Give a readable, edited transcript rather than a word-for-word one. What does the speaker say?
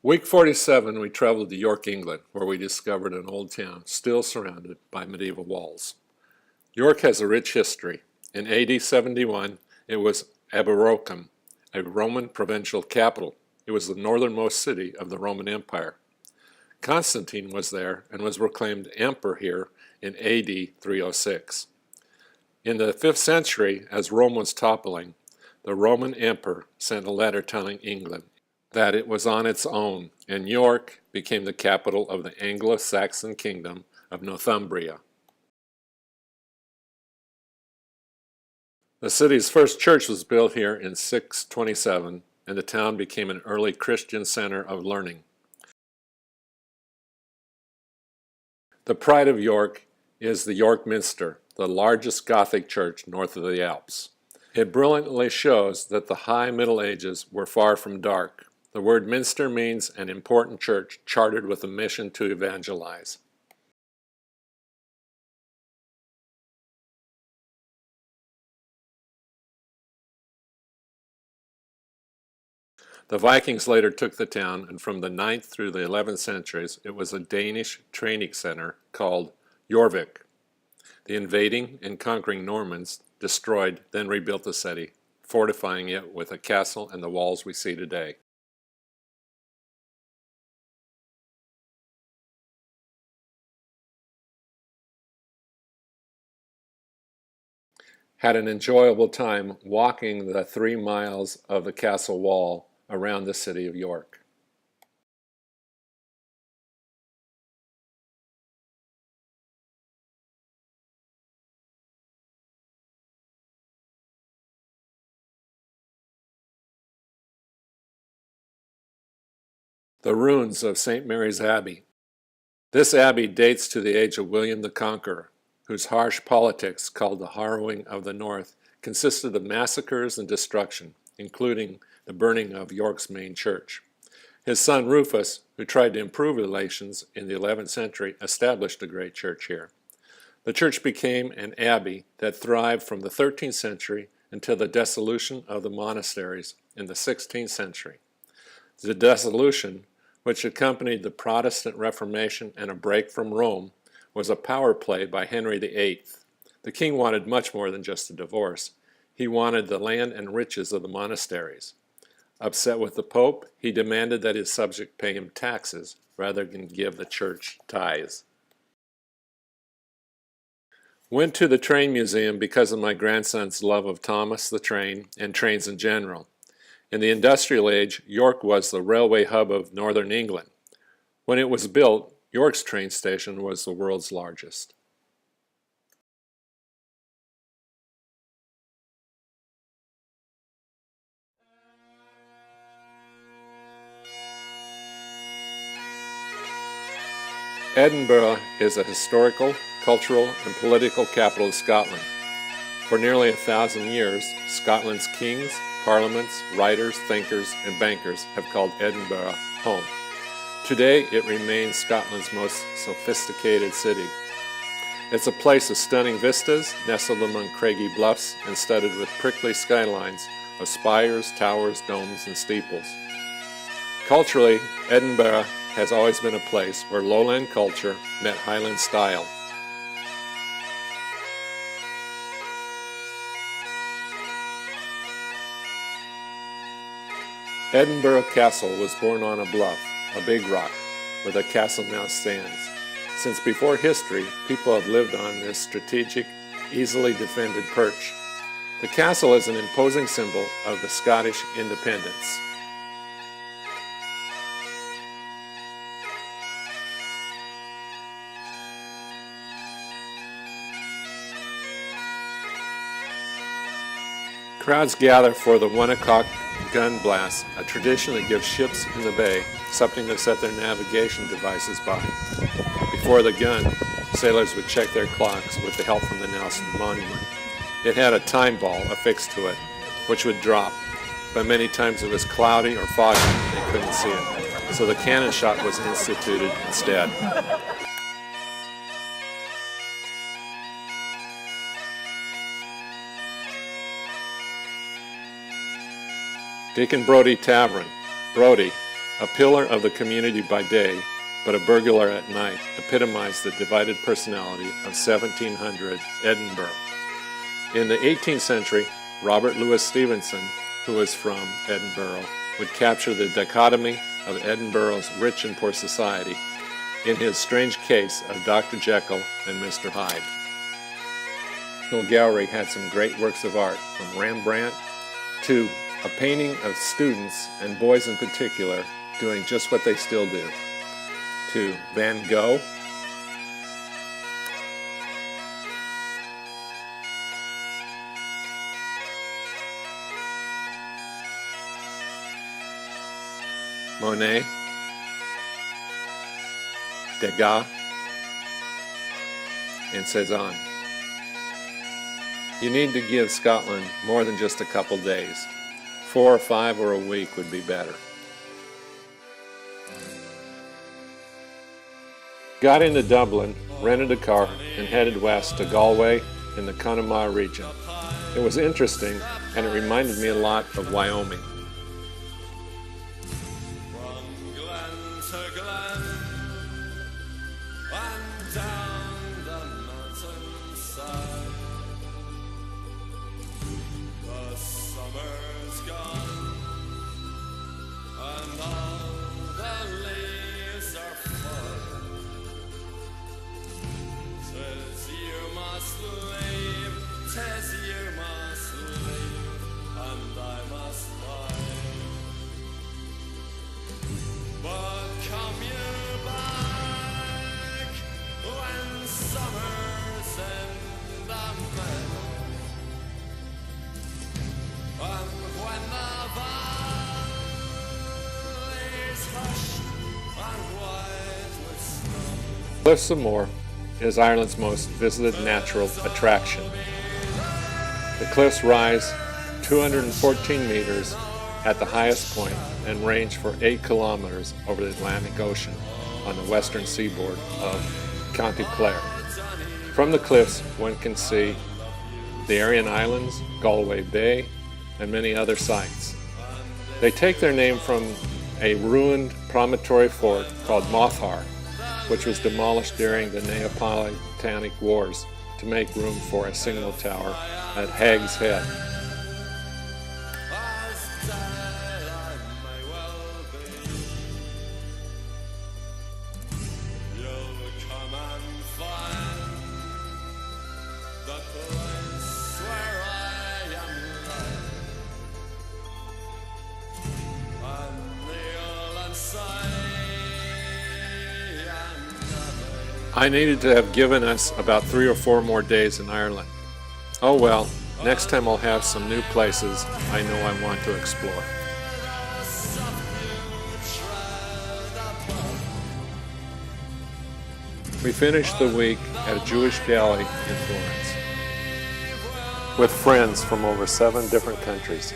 Week 47, we traveled to York, England, where we discovered an old town still surrounded by medieval walls. York has a rich history. In AD 71, it was Aberrocum, a Roman provincial capital. It was the northernmost city of the Roman Empire. Constantine was there and was proclaimed emperor here in AD 306. In the 5th century, as Rome was toppling, the Roman emperor sent a letter telling England that it was on its own, and York became the capital of the Anglo-Saxon kingdom of Northumbria. The city's first church was built here in 627, and the town became an early Christian center of learning. The pride of York is the York Minster, the largest Gothic church north of the Alps. It brilliantly shows that the High Middle Ages were far from dark. The word minster means an important church chartered with a mission to evangelize. The Vikings later took the town, and from the 9th through the 11th centuries, it was a Danish training center called Jorvik. The invading and conquering Normans destroyed, then rebuilt the city, fortifying it with a castle and the walls we see today. Had an enjoyable time walking the 3 miles of the castle wall around the city of York. The ruins of St. Mary's Abbey. This abbey dates to the age of William the Conqueror, whose harsh politics, called the Harrowing of the North, consisted of massacres and destruction, including the burning of York's main church. His son Rufus, who tried to improve relations in the 11th century, established a great church here. The church became an abbey that thrived from the 13th century until the dissolution of the monasteries in the 16th century. The dissolution, which accompanied the Protestant Reformation and a break from Rome, was a power play by Henry VIII. The king wanted much more than just a divorce. He wanted the land and riches of the monasteries. Upset with the Pope, he demanded that his subjects pay him taxes rather than give the church tithes. Went to the train museum because of my grandson's love of Thomas the Train and trains in general. In the industrial age, York was the railway hub of northern England. When it was built, York's train station was the world's largest. Edinburgh is a historical, cultural, and political capital of Scotland. For nearly 1,000 years, Scotland's kings, parliaments, writers, thinkers, and bankers have called Edinburgh home. Today, it remains Scotland's most sophisticated city. It's a place of stunning vistas, nestled among craggy bluffs and studded with prickly skylines of spires, towers, domes, and steeples. Culturally, Edinburgh has always been a place where lowland culture met Highland style. Edinburgh Castle was born on a bluff, a big rock, where the castle now stands. Since before history, people have lived on this strategic, easily defended perch. The castle is an imposing symbol of the Scottish independence. Crowds gather for the 1 o'clock gun blast, a tradition that gives ships in the bay something to set their navigation devices by. Before the gun, sailors would check their clocks with the help from the Nelson Monument. It had a time ball affixed to it, which would drop, but many times it was cloudy or foggy and they couldn't see it, so the cannon shot was instituted instead. Deacon Brodie Tavern. Brodie, A pillar of the community by day, but a burglar at night, epitomized the divided personality of 1700 Edinburgh. In the 18th century, Robert Louis Stevenson, who was from Edinburgh, would capture the dichotomy of Edinburgh's rich and poor society in his strange case of Dr. Jekyll and Mr. Hyde. The gallery had some great works of art, from Rembrandt to a painting of students, and boys in particular, doing just what they still do, to Van Gogh, Monet, Degas, and Cezanne. You need to give Scotland more than just a couple days. 4 or 5 or a week would be better. Got into Dublin, rented a car, and headed west to Galway in the Connemara region. It was interesting, and it reminded me a lot of Wyoming. Cliffs of Moher is Ireland's most visited natural attraction. The cliffs rise 214 meters at the highest point and range for 8 kilometers over the Atlantic Ocean on the western seaboard of County Clare. From the cliffs, one can see the Aryan Islands, Galway Bay, and many other sites. They take their name from a ruined promontory fort called Moher, which was demolished during the Neapolitan Wars to make room for a signal tower at Hag's Head. I needed to have given us about 3 or 4 more days in Ireland. Oh well, next time I'll have some new places I know I want to explore. We finished the week at a Jewish galley in Florence with friends from over 7 different countries.